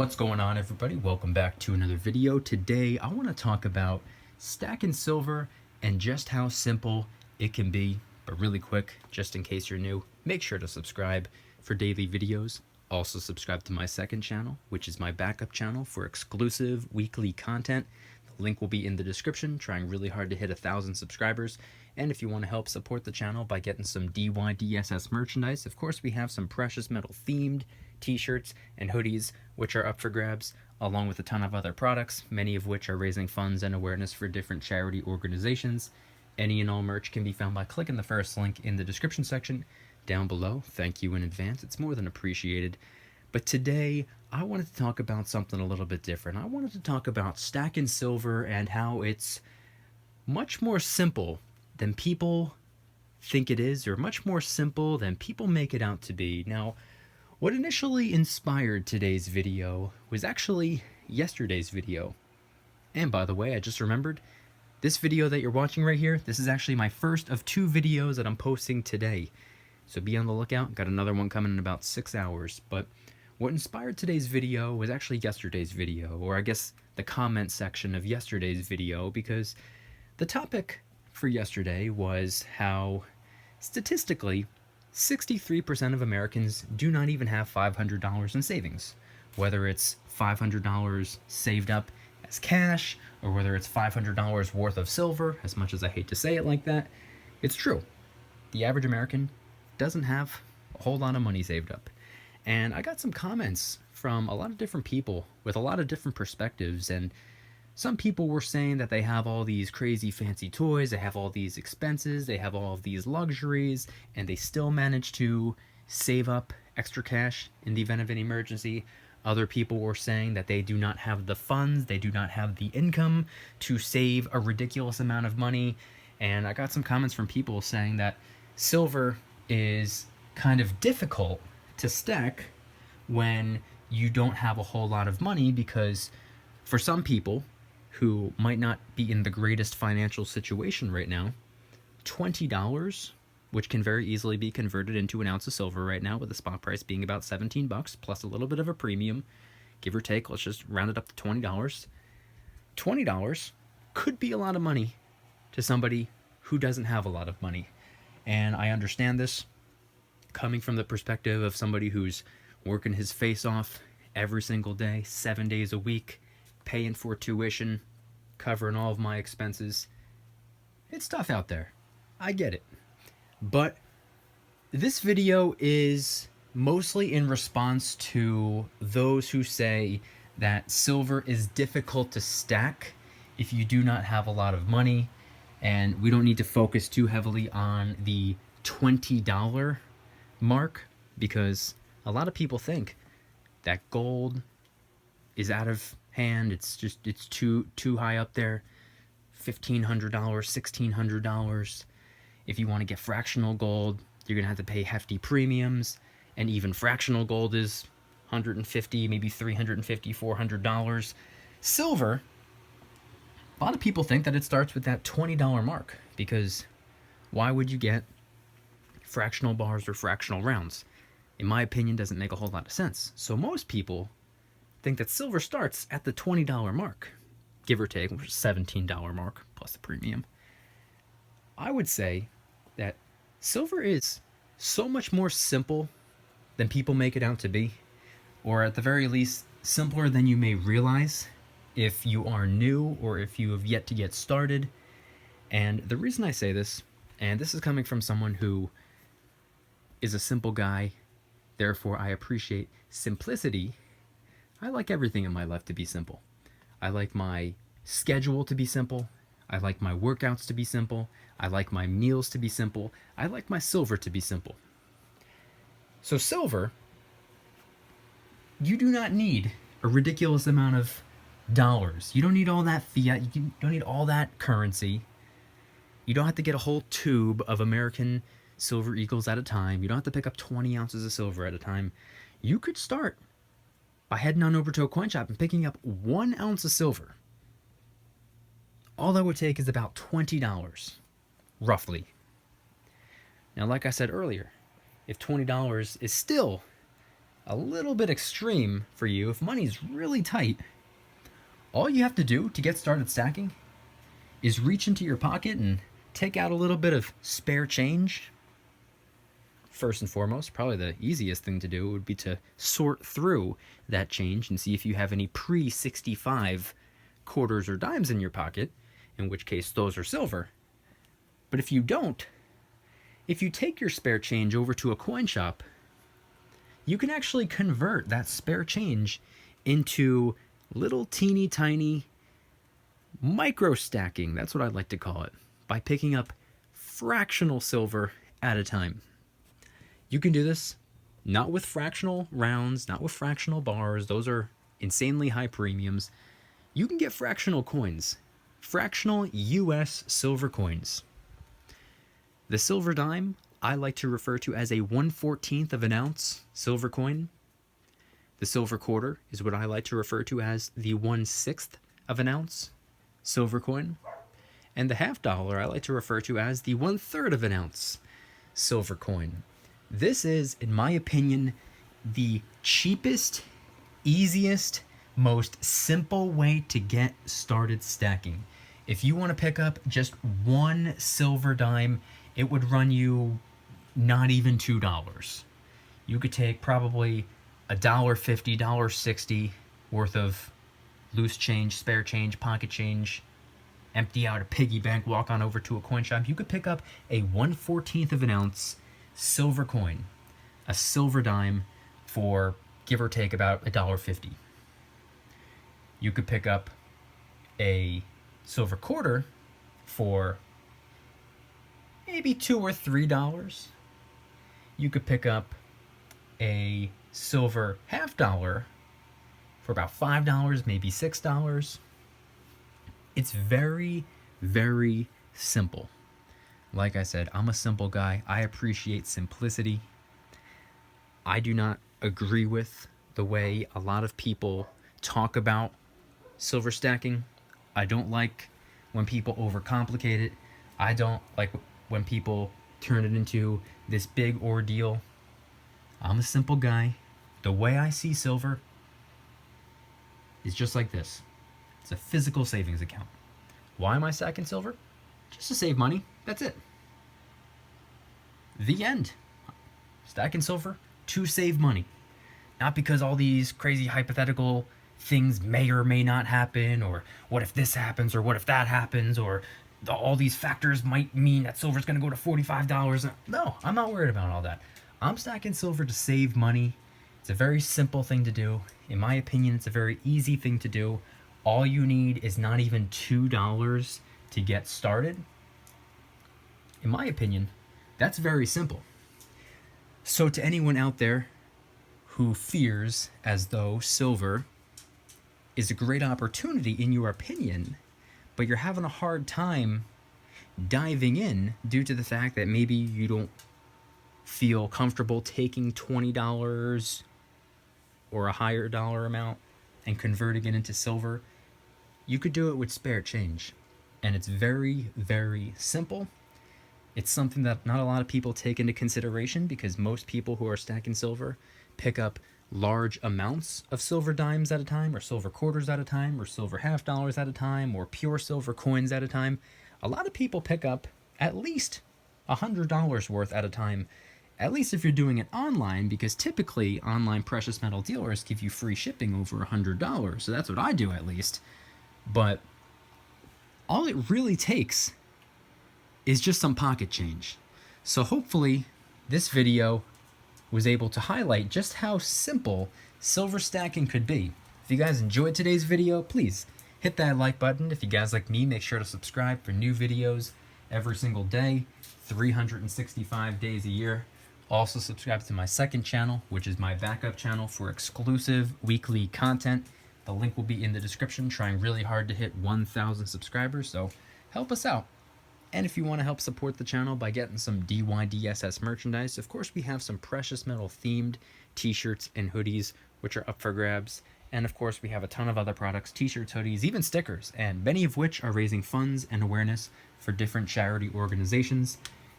What's going on, everybody? Welcome back to another video. Today I want to talk about stacking silver and just how simple it can be. But really quick, just in case you're new, make sure to subscribe for daily videos. Also subscribe to my second channel, which is my backup channel for exclusive weekly content. The link will be in the description. Trying really hard to hit 1,000 subscribers. And if you want to help support the channel by getting some DYDSS merchandise, of course we have some precious metal themed t-shirts and hoodies which are up for grabs, along with a ton of other products, many of which are raising funds and awareness for different charity organizations. Any and all merch can be found by clicking the first link in the description section down below. Thank you in advance, it's more than appreciated. But today I wanted to talk about something a little bit different. I wanted to talk about stacking silver and how it's much more simple than people think it is, or much more simple than people make it out to be. Now, what initially inspired today's video was actually yesterday's video. And by the way, I just remembered, this video that you're watching right here, this is actually my first of 2 videos that I'm posting today. So be on the lookout, got another one coming in about 6 hours. But what inspired today's video was actually yesterday's video, or I guess the comment section of yesterday's video, because the topic for yesterday was how, statistically, 63% of Americans do not even have $500 in savings. Whether it's $500 saved up as cash, or whether it's $500 worth of silver, as much as I hate to say it like that, it's true. The average American doesn't have a whole lot of money saved up. And I got some comments from a lot of different people with a lot of different perspectives, and some people were saying that they have all these crazy fancy toys, they have all these expenses, they have all of these luxuries, and they still manage to save up extra cash in the event of an emergency. Other people were saying that they do not have the funds, they do not have the income to save a ridiculous amount of money. And I got some comments from people saying that silver is kind of difficult to stack when you don't have a whole lot of money, because for some people who might not be in the greatest financial situation right now, $20, which can very easily be converted into an ounce of silver right now, with the spot price being about 17 bucks plus a little bit of a premium, give or take, let's just round it up to $20. $20 could be a lot of money to somebody who doesn't have a lot of money. And I understand this coming from the perspective of somebody who's working his face off every single day, 7 days a week, paying for tuition, covering all of my expenses. It's tough out there. I get it. But this video is mostly in response to those who say that silver is difficult to stack if you do not have a lot of money, and we don't need to focus too heavily on the $20 mark, because a lot of people think that gold is out of hand, it's too high up there. $1,500, $1,600. If you want to get fractional gold, you're gonna have to pay hefty premiums, and even fractional gold is $150, maybe $350, $400. Silver, a lot of people think that it starts with that $20 mark, because why would you get fractional bars or fractional rounds? In my opinion, doesn't make a whole lot of sense. So most people think that silver starts at the $20 mark, give or take, which is $17 mark plus the premium. I would say that silver is so much more simple than people make it out to be, or at the very least, simpler than you may realize if you are new or if you have yet to get started. And the reason I say this, and this is coming from someone who is a simple guy, therefore I appreciate simplicity. I like everything in my life to be simple. I like my schedule to be simple. I like my workouts to be simple. I like my meals to be simple. I like my silver to be simple. So silver, you do not need a ridiculous amount of dollars. You don't need all that fiat. You don't need all that currency. You don't have to get a whole tube of American silver eagles at a time. You don't have to pick up 20 ounces of silver at a time. You could start by heading on over to a coin shop and picking up 1 ounce of silver. All that would take is about $20, roughly. Now, like I said earlier, if $20 is still a little bit extreme for you, if money's really tight, all you have to do to get started stacking is reach into your pocket and take out a little bit of spare change. First and foremost, probably the easiest thing to do would be to sort through that change and see if you have any pre-65 quarters or dimes in your pocket, in which case those are silver. But if you don't, if you take your spare change over to a coin shop, you can actually convert that spare change into little teeny tiny micro stacking. That's what I'd like to call it, by picking up fractional silver at a time. You can do this not with fractional rounds, not with fractional bars. Those are insanely high premiums. You can get fractional coins, fractional US silver coins. The silver dime I like to refer to as a 1/14 of an ounce silver coin. The silver quarter is what I like to refer to as the 1/6 of an ounce silver coin. And the $half I like to refer to as the 1/3 of an ounce silver coin. This is, in my opinion, the cheapest, easiest, most simple way to get started stacking. If you want to pick up just one silver dime, it would run you not even $2. You could take probably $1.50, $1.60 worth of loose change, spare change, pocket change, empty out a piggy bank, walk on over to a coin shop. You could pick up a 1/14 of an ounce silver coin, a silver dime, for give or take about $1.50. You could pick up a silver quarter for maybe $2 or $3. You could pick up a silver $half for about $5, maybe $6. It's very, very simple. Like I said, I'm a simple guy. I appreciate simplicity. I do not agree with the way a lot of people talk about silver stacking. I don't like when people overcomplicate it. I don't like when people turn it into this big ordeal. I'm a simple guy. The way I see silver is just like this. It's a physical savings account. Why am I stacking silver? Just to save money. That's it. The end. Stacking silver to save money. Not because all these crazy hypothetical things may or may not happen, or what if this happens, or what if that happens, or all these factors might mean that silver's going to go to $45. No, I'm not worried about all that. I'm stacking silver to save money. It's a very simple thing to do. In my opinion, it's a very easy thing to do. All you need is not even $2 to get started. In my opinion, that's very simple. So to anyone out there who fears as though silver is a great opportunity in your opinion, but you're having a hard time diving in due to the fact that maybe you don't feel comfortable taking $20 or a higher dollar amount and converting it into silver, you could do it with spare change. And it's very, very simple. It's something that not a lot of people take into consideration, because most people who are stacking silver pick up large amounts of silver dimes at a time, or silver quarters at a time, or silver $half at a time, or pure silver coins at a time. A lot of people pick up at least $100 worth at a time, at least if you're doing it online, because typically online precious metal dealers give you free shipping over $100. So that's what I do, at least. But all it really takes is just some pocket change. So hopefully this video was able to highlight just how simple silver stacking could be. If you guys enjoyed today's video, please hit that like button. If you guys like me, make sure to subscribe for new videos every single day, 365 days a year. Also subscribe to my second channel, which is my backup channel for exclusive weekly content. The link will be in the description. Trying really hard to hit 1,000 subscribers, so help us out. And if you want to help support the channel by getting some DYDSS merchandise, of course we have some precious metal themed t-shirts and hoodies, which are up for grabs. And of course we have a ton of other products, t-shirts, hoodies, even stickers, and many of which are raising funds and awareness for different charity organizations.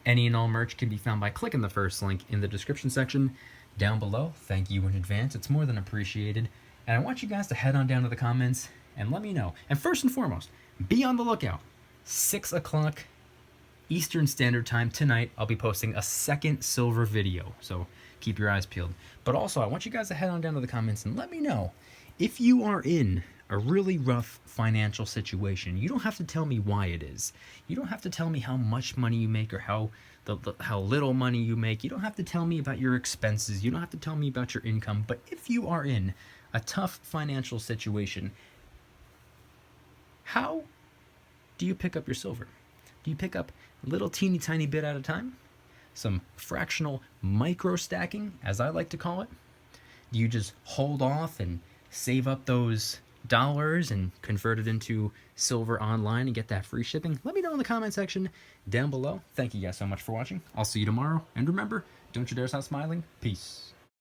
Any and all merch can be found by clicking the first link in the description section. down below. Thank you in advance. It's more than appreciated. And I want you guys to head on down to the comments and let me know. And first and foremost, be on the lookout. 6 o'clock Eastern Standard Time tonight, I'll be posting a second silver video. So keep your eyes peeled. But also, I want you guys to head on down to the comments and let me know if you are in a really rough financial situation. You don't have to tell me why it is. You don't have to tell me how much money you make or how little money you make. You don't have to tell me about your expenses. You don't have to tell me about your income. But if you are in a tough financial situation, how do you pick up your silver? Do you pick up a little teeny tiny bit at a time? Some fractional micro stacking, as I like to call it? Do you just hold off and save up those dollars and convert it into silver online and get that free shipping? Let me know in the comment section down below. Thank you guys so much for watching. I'll see you tomorrow. And remember, don't you dare stop smiling. Peace.